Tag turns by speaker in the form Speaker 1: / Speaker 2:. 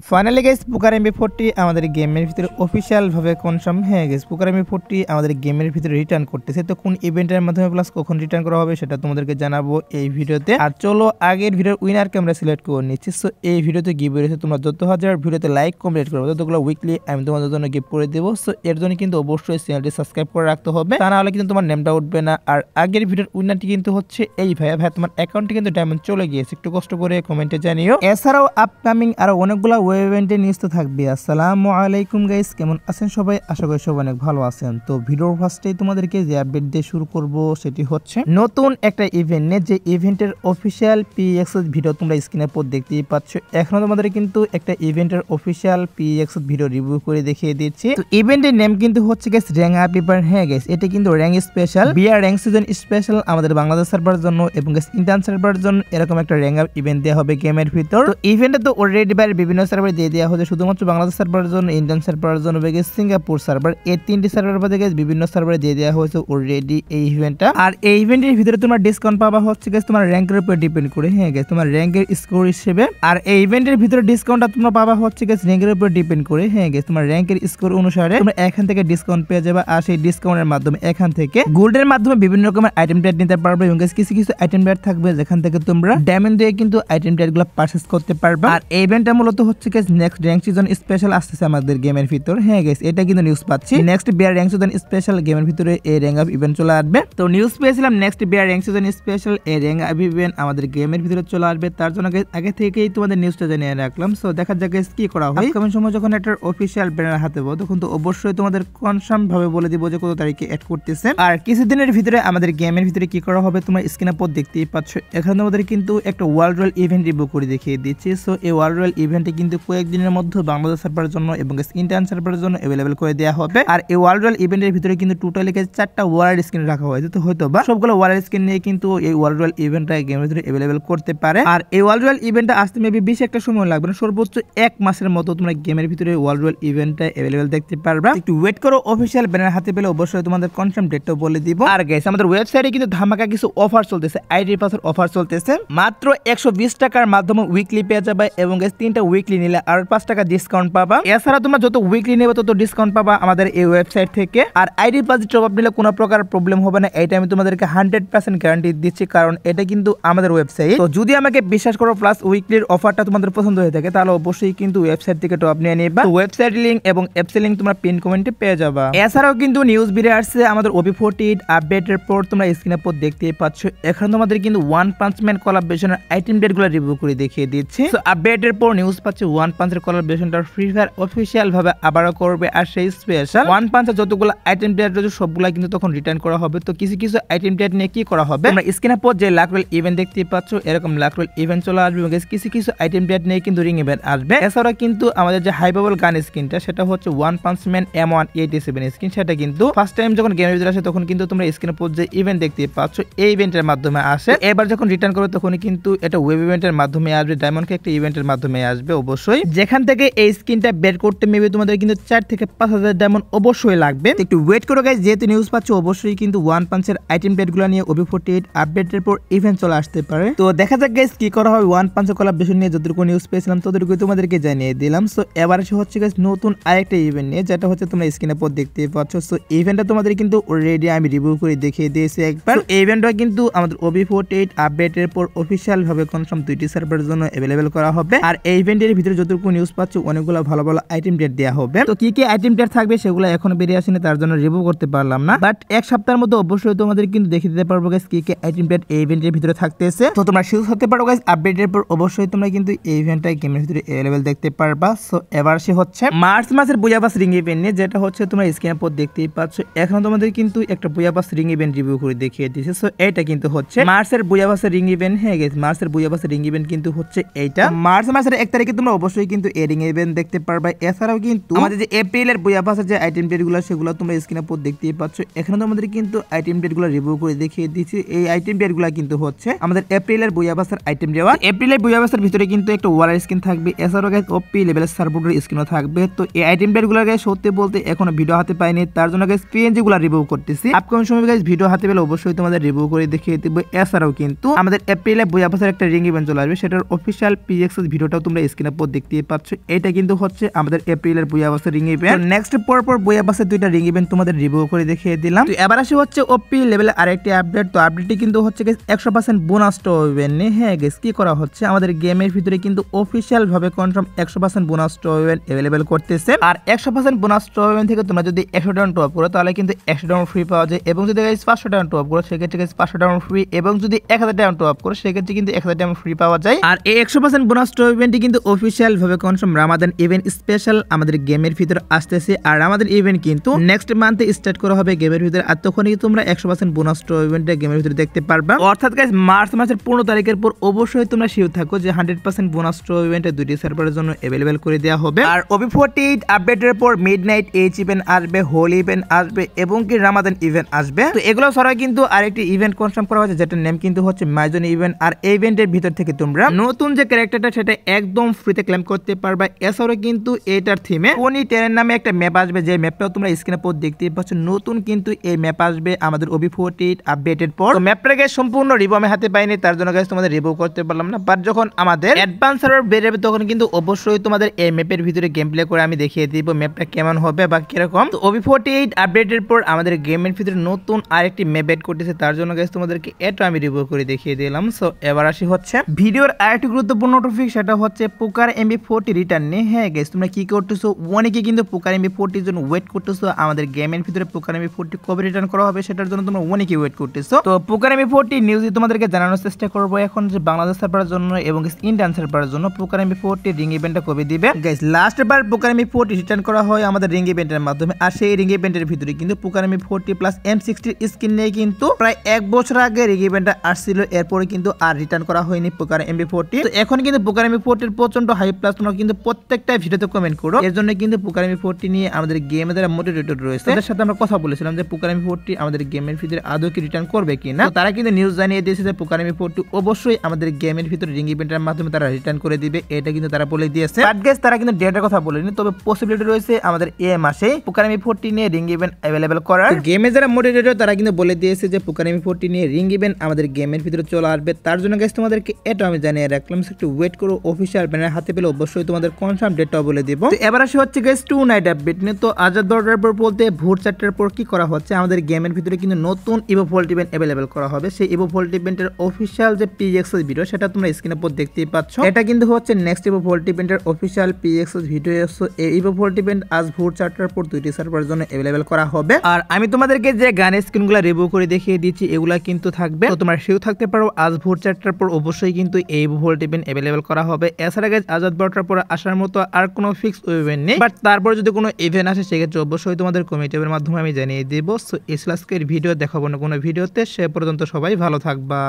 Speaker 1: Finally guys পোকার এমবি40 আমাদের গেমের ভিতরে অফিশিয়াল ভাবে কনফার্ম হয়ে গেছে। পোকার এমবি40 আমাদের গেমের ভিতরে রিটার্ন করতেছে। তো কোন ইভেন্টের মাধ্যমে প্লাস কখন রিটার্ন করা হবে সেটা তোমাদেরকে জানাবো এই ভিডিওতে। আর চলো আগের ভিডিওর উইনারকে আমরা সিলেক্ট করে নিচ্ছি। সো এই ভিডিওতে গিভ রয়েছে, তোমরা যত হাজার ভিডিওতে লাইক কমপ্লিট করবে ততগুলো উইকলি আমি তোমাদের জন্য গিভ করে দেবো। সো এর জন্য কিন্তু অবশ্যই চ্যানেলটি সাবস্ক্রাইব করে রাখতে হবে, তা না হলে কিন্তু তোমার নেমটা উঠবে না। আর আগের ভিডিওর উইনারটি কিন্তু হচ্ছে এই ভাইয়া। তোমার অ্যাকাউন্টে কিন্তু ডায়মন্ড চলে গিয়েছে, একটু কষ্ট করে কমেন্টে জানিও। এছাড়াও আপকামিং আরো অনেকগুলো ওয়েব ইভেন্টের নিউজ তো থাকবে। আসসালামু আলাইকুম গাইস, কেমন আছেন সবাই? আশা করি সবাই অনেক ভালো আছেন। তো ভিডিওর ফার্স্টেই তোমাদেরকে যে আপডেট দিয়ে শুরু করব সেটি হচ্ছে নতুন একটা ইভেন্ট নিয়ে, যে ইভেন্টের অফিসিয়াল পিএক্স ভিডিও তোমরা স্ক্রিনের উপর দেখতেই পাচ্ছ। এখন তোমাদের কিন্তু একটা ইভেন্টের অফিসিয়াল পিএক্স ভিডিও রিভিউ করে দেখিয়ে দিচ্ছি। তো ইভেন্টের নেম কিন্তু হচ্ছে গাইস র্যাঙ্ক আপ ইভেন্ট। হ্যাঁ গাইস, এটা কিন্তু rank special, BR rank season special আমাদের বাংলাদেশ সার্ভারের জন্য এবং গাইস ইন্ডিয়ান সার্ভারের জন্য এরকম একটা র্যাঙ্ক আপ ইভেন্ট দেওয়া হবে গেমের ভিতর। তো ইভেন্টে তো অলরেডি বাইরে বিভিন্ন সার্ভারে দিয়ে দেওয়া হচ্ছে, শুধুমাত্র বাংলাদেশ সার্ভারের জন্য, ইন্ডিয়ান সার্ভারের জন্য, সিঙ্গাপুর সার্ভার, এই তিনটি সার্ভার বাদে বিভিন্ন সার্ভারে দিয়ে দেওয়া হয়েছে অলরেডি এই ইভেন্টটা। আর এই ইভেন্টের ভিতরে তোমার ডিসকাউন্ট পাওয়া হচ্ছে গাইস তোমার র্যাঙ্কের উপর ডিপেন্ড করে। হ্যাঁ গাইস, তোমার র্যাঙ্কের স্কোর হিসেবে। আর এই ইভেন্টের ভিতরে ডিসকাউন্টটা তোমরা পাওয়া হচ্ছে গাইস র্যাঙ্কের উপর ডিপেন্ড করে। হ্যাঁ গাইস, তোমার র্যাঙ্কের স্কোর অনুসারে তোমরা এখান থেকে ডিসকাউন্ট পেয়ে যাবে। আর সেই ডিসকাউন্টের মাধ্যমে এখান থেকে গোল্ডের মাধ্যমে বিভিন্ন রকমের আইটেম প্যাড নিতে পারবে এবং গাইস কিছু কিছু আইটেম প্যাড থাকবে যেখান থেকে তোমরা ডায়মন্ড দিয়ে কিন্তু আইটেম প্যাডগুলো পারচেজ করতে পারবে। আর এই ইভেন্টটা মূলত হচ্ছে guys next rank season special আসছে আমাদের গেমের ভিতর। হ্যাঁ গাইস, এটা কিন্তু নিউজ পাচ্ছি next BR rank season special গেমের ভিতরে এই র্যাঙ্ক আপ ইভেন্ট চলে আসবে। তো নিউজ পেয়েছিলাম next BR rank season special এই র্যাঙ্ক আপ ইভেন্ট আমাদের গেমের ভিতরে চলে আসবে। তার জন্য আগে থেকেই তোমাদের নিউজটা জানিয়ে রাখলাম। সো দেখা যাক গাইস কি করা হয়। আপকামিং সময় যখন একটা অফিশিয়াল ব্যানার হাতে পাবো তখন তো অবশ্যই তোমাদের কনফার্ম ভাবে বলে দিব যে কত তারিখে অ্যাড করতেছে। আর কিছুদিনের ভিতরে আমাদের গেমের ভিতরে কি করা হবে তোমরা স্ক্রিনের উপর দেখতেই পাচ্ছ। এখানে আমাদের কিন্তু একটা ওয়ার্ল্ড রয়্যাল ইভেন্ট রিভিউ করে দেখিয়ে দিচ্ছি। সো এই ওয়ার্ল্ড রয়্যাল ইভেন্টে কিন্তু কয়েকদিনের মধ্যে বাংলাদেশ সার্ভারের জন্য এবং ইন্ডিয়ান সার্ভারের জন্য অ্যাভেলেবল করে দেওয়া হবে। আর এই ওয়ার্ল্ড রয়্যাল ইভেন্টের ভিতরে কিন্তু টোটালি 4টা ওয়ার্ল্ড স্ক্রিন রাখা হয়েছে। তো হয়তো বা সবগুলো ওয়ার্ল্ড স্ক্রিন নিয়ে কিন্তু এই ওয়ার্ল্ড রয়্যাল ইভেন্টটা গেমের ভিতরে অ্যাভেলেবল করতে পারে। আর এই ওয়ার্ল্ড রয়্যাল ইভেন্টটা আসতে মেবি বেশি একটা সময় লাগবে না, সর্বোচ্চ 1 মাসের মতো তোমরা গেমের ভিতরে ওয়ার্ল্ড রয়্যাল ইভেন্টটা অ্যাভেলেবল দেখতে পারবে। একটু ওয়েট করো, অফিশিয়াল ব্যানার হাতে পেলে অবশ্যই তোমাদের কনফার্ম ডেটটা বলে দিব। আর গাইস, আমাদের ওয়েবসাইটে কিন্তু ধামাকা কিছু অফার চলতেছে, আইডি পাসের অফার চলতেছে। মাত্র 120 টাকার মাধ্যমে উইকলি পেয়ে যাবে এবং গাইস 3টা উইকলি নিলে আর 5 টাকা ডিসকাউন্ট পাবা। এছাড়া তোমরা যত উইকলি নেবে তত ডিসকাউন্ট পাবা আমাদের এই ওয়েবসাইট থেকে। আর আইডি পাস টপ আপ নিলে কোনো প্রকার প্রবলেম হবে না, এটা আমি তোমাদেরকে 100% গ্যারান্টি দিচ্ছি, কারণ এটা কিন্তু আমাদের ওয়েবসাইট। তো যদি আমাকে বিশ্বাস করো প্লাস উইকলির অফারটা তোমাদের পছন্দ হয়ে থাকে তাহলে অবশ্যই কিন্তু ওয়েবসাইট থেকে টপ নিয়ে নিবা। ওয়েবসাইট লিংক এবং অ্যাপস লিংক তোমরা পিন কমেন্টে পেয়ে যাবা। এছাড়াও কিন্তু নিউজ বেরিয়ে আসছে আমাদের OB48 আপডেটের পর, তোমরা স্ক্রিনের উপর দেখতেই পাচ্ছ। এখন তোমাদের কিন্তু ওয়ান পাঞ্চ ম্যান কোলাবরেশনের আইটেম ডেটগুলো রিভিউ করে দেখিয়ে দিচ্ছি। সো আপডেটের পর নিউজ পাচ্ছে ওয়ান পাঞ্চের কোলাবরেশনটা ফ্রি ফায়ার অফিশিয়াল ভাবে আবারও করবে। আর সেই স্পেশাল ওয়ান পাঞ্চের যতগুলো আইটেম ডেট রয়েছে সবগুলা কিন্তু তখন রিটার্ন করা হবে। তো কিছু কিছু আইটেম ডেট নিয়ে কি করা হবে, তোমরা স্ক্রিনের উপর যে লাক রয়্যাল ইভেন্ট দেখতেই পাচ্ছ এরকম লাক রয়্যাল ইভেন্ট চলে আসবে এবং কিছু কিছু আইটেম ডেট নিয়ে কিন্তু রিং ইভেন্ট আসবে। এছাড়া কিন্তু আমাদের যে হাই বাবল গান স্কিনটা সেটা হচ্ছে one punch man M187 skin, সেটা কিন্তু ফার্স্ট টাইম যখন গেমের ভিতরে আসে তখন কিন্তু তোমরা স্ক্রিনের উপর যে ইভেন্ট দেখতে পাচ্ছ এই ইভেন্টের মাধ্যমে আসে। এবার যখন রিটার্ন করবে তখন কিন্তু এটা ওয়েব ইভেন্টের মাধ্যমে আসবে, ডায়মন্ড কে একটা ইভেন্টের মাধ্যমে আসবে অবশ্যই। যেখান থেকে এই স্কিনটা বের করতে মেবি তোমাদের কিন্তু 4 থেকে 5000 ডায়মন্ড অবশ্যই লাগবে। একটু ওয়েট করো গাইস, যেহেতু নিউজ পাচ্ছ অবশ্যই কিন্তু ওয়ান পাঞ্চের আইটেম ডেটগুলো নিয়ে OB48 আপডেটের পর ইভেন্ট চলে আসতে পারে। তো দেখা যাক গাইস কি করা হয়। ওয়ান পাঞ্চের কোলাবরেশন নিয়ে যতটুকু নিউজ পেয়েছিলাম ততটুকু তোমাদেরকে জানিয়ে দিলাম। সো এবার হচ্ছে গাইস নতুন আরেকটা ইভেন্ট নিয়ে, যেটা হচ্ছে তোমরা স্ক্রিনের উপর দেখতে পাচ্ছ। সো ইভেন্টটা তোমাদের কিন্তু অলরেডি আমি রিভিউ করে দেখিয়ে দিয়েছি একবার। ইভেন্টটা কিন্তু আমাদের OB48 আপডেটের পর অফিশিয়াল ভাবে কনফার্ম 2টি সার্ভারের জন্য অ্যাভেলেবল করা হবে। আর এই ইভেন্টের ভিতরে যতটুকু নিউজ পাচ্ছ অনেকগুলো ভালো ভালো আইটেম ডেট দেওয়া হবে। তো কি কি আইটেম ডেট থাকবে সেগুলো এখনো বেরিয়ে আসেনি, তার জন্য রিভিউ করতে পারলাম না, বাট এক সপ্তাহের মধ্যে অবশ্যই তোমাদের কিন্তু দেখিয়ে দিতে পারবো গাইস কি কি আইটেম ডেট এই ইভেন্টের ভিতরে থাকতেছে। তো তোমরা শিওর হতে পারো গাইস আপডেটের পর অবশ্যই তোমরা কিন্তু এই ইভেন্টটা গেমের ভিতরে অ্যাভেলেবল দেখতে পারবা। সো এবার সে হচ্ছে মার্চ মাসের বুয়াবাস রিং ইভেন্ট নিয়ে, যেটা হচ্ছে তোমরা স্ক্রিনের উপর দেখতেই পাচ্ছ। এখন তোমাদের কিন্তু একটা বুয়াবাস রিং ইভেন্ট রিভিউ করে দেখিয়ে দিয়েছে। সো এটা কিন্তু হচ্ছে মার্চের বুয়াবাসের রিং ইভেন্ট। হ্যাঁ গাইস, মার্চের বুয়াবাসের রিং ইভেন্ট কিন্তু হচ্ছে এইটা। মার্চ মাসের 1 তারিখে তোমরা অবশ্যই কিন্তু এই রিং ইভেন্ট দেখতে পারবা। এছাড়াও কিন্তু আমাদের যে এপ্রিলের বুয়াবাসের যে আইটেম ডেটগুলো সেগুলো তোমরা স্ক্রিনের উপর দেখতেই পাচ্ছ। এখানে তোমাদের কিন্তু আইটেম ডেটগুলো রিভিউ করে দেখিয়ে দিচ্ছি। এই আইটেম ডেটগুলো কিন্তু হচ্ছে আমাদের এপ্রিলের বুয়াবাসের আইটেম দেওয়া। এপ্রিলের বুয়াবাসের ভিতরে কিন্তু একটা ওয়ালার স্কিন থাকবে, এছাড়াও গাইস OP লেভেলের সার্ভারের স্কিনও থাকবে। তো এই আইটেম ডেটগুলো গাইস সত্যি বলতে এখনো ভিডিও হাতে পাইনি, তার জন্য গাইস PNG গুলো রিভিউ করতেছি। আপকামিং সময় গাইস ভিডিও হাতে পেলে অবশ্যই তোমাদের রিভিউ করে দেখিয়ে দেব। এছাড়াও কিন্তু আমাদের এপ্রিলে বুয়াবাসের একটা রিং ইভেন্ট চলে আসবে, সেটার অফিশিয়াল PX ভিডিওটাও তোমরা স্ক্রিনের উপর দেখতেই পাচ্ছ, এটা কিন্তু হচ্ছে আমাদের এপ্রিলের বুয়াবাসের রিং ইভেন্ট। নেক্সট পরপর বুয়াবাসের দুইটা রিং ইভেন্ট তোমাদের রিভিউ করে দেখিয়ে দিলাম। তো এবার আসি হচ্ছে ওপি লেভেলের আরেকটি আপডেট। তো আপডেটটি কিন্তু হচ্ছে 100% বোনাস টপ ইভেন্ট নিয়ে। হ্যাঁ গাইস, কি করা হচ্ছে, আমাদের গেমের ভিতরে কিন্তু অফিশিয়াল ভাবে confirm 100% bonus top event available করতেছে। আর 100% বোনাস টপ ইভেন্ট থেকে তোমরা যদি 100 ডায়মন্ড টপ করো তাহলে কিন্তু 100 ডায়মন্ড ফ্রি পাওয়া যায়, এবং যদি গাইস 500 ডায়মন্ড টপ করো সেক্ষেত্রে গাইস 500 ডায়মন্ড ফ্রি, এবং যদি 1000 ডায়মন্ড টপ করো সেক্ষেত্রে কিন্তু 1000 ডায়মন্ড ফ্রি পাওয়া যায়। আর এই 100% বোনাস টপ ইভেন্টটি কিন্তু অফিশিয়াল ভাবে কনফার্ম রামাদান ইভেন্ট স্পেশাল আমাদের গেমের ভিতরে আসতেছে। আর আমাদের ইভেন্ট কিন্তু নেক্সট মান্থে স্টার্ট করা হবে গেমের ভিতরে। আর তখনই তোমরা 100% বোনাস টপ ইভেন্টটা গেমের ভিতরে দেখতে পারবা। অর্থাৎ গাইস মার্চ মাসের 15 তারিখের পর অবশ্যই তোমরা শিওর থাকো যে 100% বোনাস টপ ইভেন্টে দুটি সার্ভারের জন্য अवेलेबल করে দেওয়া হবে। আর OB48 আপডেটের পর মিডনাইট এইচ ইভেন্ট আসবে, হোলি ইভেন্ট আসবে, এবং কি রামাদান ইভেন্ট আসবে। তো এগুলো ছাড়া কিন্তু আরেকটি ইভেন্ট কনফার্ম করা হয়েছে যেটার নাম কিন্তু হচ্ছে মাইজন ইভেন্ট। আর এই ইভেন্টের ভিতর থেকে তোমরা নতুন যে ক্যারেক্টারটা সেটা একদম ফ্রিতে ক্লেম করতে পারবা। এছাড়াও কিন্তু এটার থিমে পনি 10 নামে একটা ম্যাপ আসবে, যে ম্যাপটাও তোমরা স্ক্রিনে পর দেখতেই পাচ্ছ। নতুন কিন্তু এই ম্যাপ আসবে আমাদের OB48 আপডেটের পর। তো ম্যাপটা গাইস সম্পূর্ণ রিভিউ আমি হাতে পাইনি, তার জন্য গাইস তোমাদের রিভিউ করতে পারলাম না। বাট যখন আমাদের অ্যাডভান্স সার্ভার বের হবে তখন কিন্তু অবশ্যই তোমাদের এই ম্যাপের ভিতরে গেম প্লে করে আমি দেখিয়ে দিব ম্যাপটা কেমন হবে বা কিরকম। তো OB48 আপডেটের পর আমাদের গেমের ভিতরে নতুন আরেকটি ম্যাপ এড করতেছে, তার জন্য গাইস তোমাদেরকে এটা আমি রিভিউ করে দেখিয়ে দিলাম। সো এবার আসি হচ্ছে ভিডিওর আরেকটি গুরুত্বপূর্ণ টপিক, সেটা হচ্ছে পোকার MB40 রিটার্ন নিয়ে। হ্যাঁ গাইস, তোমরা কি করতেছো, অনেকে কিন্তু পোকার MB40 এর জন্য ওয়েট করতেছো আমাদের গেমের ভিতরে পোকার MB40 কবে রিটার্ন করা হবে সেটার জন্য তোমরা অনেকে ওয়েট করতেছো। তো পোকার MB40 নিউজ তোমাদেরকে জানানোর চেষ্টা করবো এখন, যে বাংলাদেশ সার্ভারের জন্য এবং ইন্ডিয়ান সার্ভারের জন্য পোকার MB40 রিং ইভেন্টটা কবে দিবে। গাইস লাস্ট বার পোকার MB40 রিটার্ন করা হয় আমাদের রিং ইভেন্টের মাধ্যমে। আর সেই রিং ইভেন্টের ভিতরে কিন্তু পোকার MB40 প্লাস M60 স্কিন নিয়ে কিন্তু প্রায় 1 বছর আগে রিং ইভেন্টটা আসছিল, এরপরে কিন্তু আর রিটার্ন করা হয়নি পোকার MB40। তো এখন কিন্তু পোকার MB40 এর প্রচন্ড হাইপ, প্লাস তোমরা কিন্তু প্রত্যেকটা ভিডিওতে কমেন্ট করো। এর জন্য কিন্তু পোকার MB40 নিয়ে আমাদের গেমে যারা মোটিভেটেড রয়েছে তাদের সাথে আমরা কথা বলেছিলাম যে পোকার MB40 আমাদের গেমের ভিতরে আদৌ কি রিটার্ন করবে কিনা। তারা কিন্তু নিউজ জানিয়ে দিয়েছে যে পোকার MB40 অবশ্যই আমাদের গেমের ভিতরে রিং ইভেন্টের মাধ্যমে তারা রিটার্ন করে দিবে, এটা কিন্তু তারা বলে দিয়েছে। বাট গাইস তারা কিন্তু ডেটার কথা বলেনি, তবে পসিবিলিটি রয়েছে আমাদের এই মাসে পোকার MB40 নিয়ে রিং ইভেন্ট अवेलेबल করার। গেমে যারা মোটিভেটেড তারা কিন্তু বলে দিয়েছে যে পোকার MB40 নিয়ে রিং ইভেন্ট আমাদের গেমের ভিতরে চলে আসবে। তার জন্য গাইস তোমাদেরকে এটা আমি জানিয়ে রাখলাম, একটু ওয়েট করো, অফিশিয়াল ব্যানার হাতে পেলে অবশ্যই তোমাদের কনফার্ম ডেটটা বলে দিব। তো এবার আসি হচ্ছে গাইস 2 নাইট আপডেট নিয়ে। তো আজাদ দরজার পর বলতে ভোর 4টার পর কি করা হচ্ছে, আমাদের গেমের ভিতরে কিন্তু নতুন ইভোভোল্ট ইভেন্ট अवेलेबल করা হবে। সেই ইভোভোল্ট ইভেন্টের অফিশিয়াল যে PXS ভিডিও সেটা তোমরা স্ক্রিনে পর দেখতেই পাচ্ছ। এটা কিন্তু হচ্ছে নেক্সট ইভোভোল্ট ইভেন্টের অফিশিয়াল PXS ভিডিও। এই ইভোভোল্ট ইভেন্ট আজ ভোর 4টার পর দুইটি সার্ভারের জন্য अवेलेबल করা হবে। আর আমি তোমাদেরকে যে গানের স্ক্রিনগুলো রিভিউ করে দেখিয়ে দিচ্ছি এগুলা কিন্তু থাকবে, তো তোমরা সেও থাকতে পারো। আজ ভোর 4টার পর অবশ্যই কিন্তু এই ইভোভোল্ট ইভেন্ট अवेलेबल করা হবে। এছাড়া গাইস আজাদ 12টার পর আসার মতো আর কোনো ফিক্স ইভেন্ট নেই, বাট তারপর যদি কোনো ইভেন্ট আসে সেক্ষেত্রে অবশ্যই তোমাদের কমিটির মাধ্যমে আমি জানিয়ে দেব। সো এই আজকের ভিডিও দেখাবো না কোনো ভিডিওতে, সে পর্যন্ত সবাই ভালো থাকবা।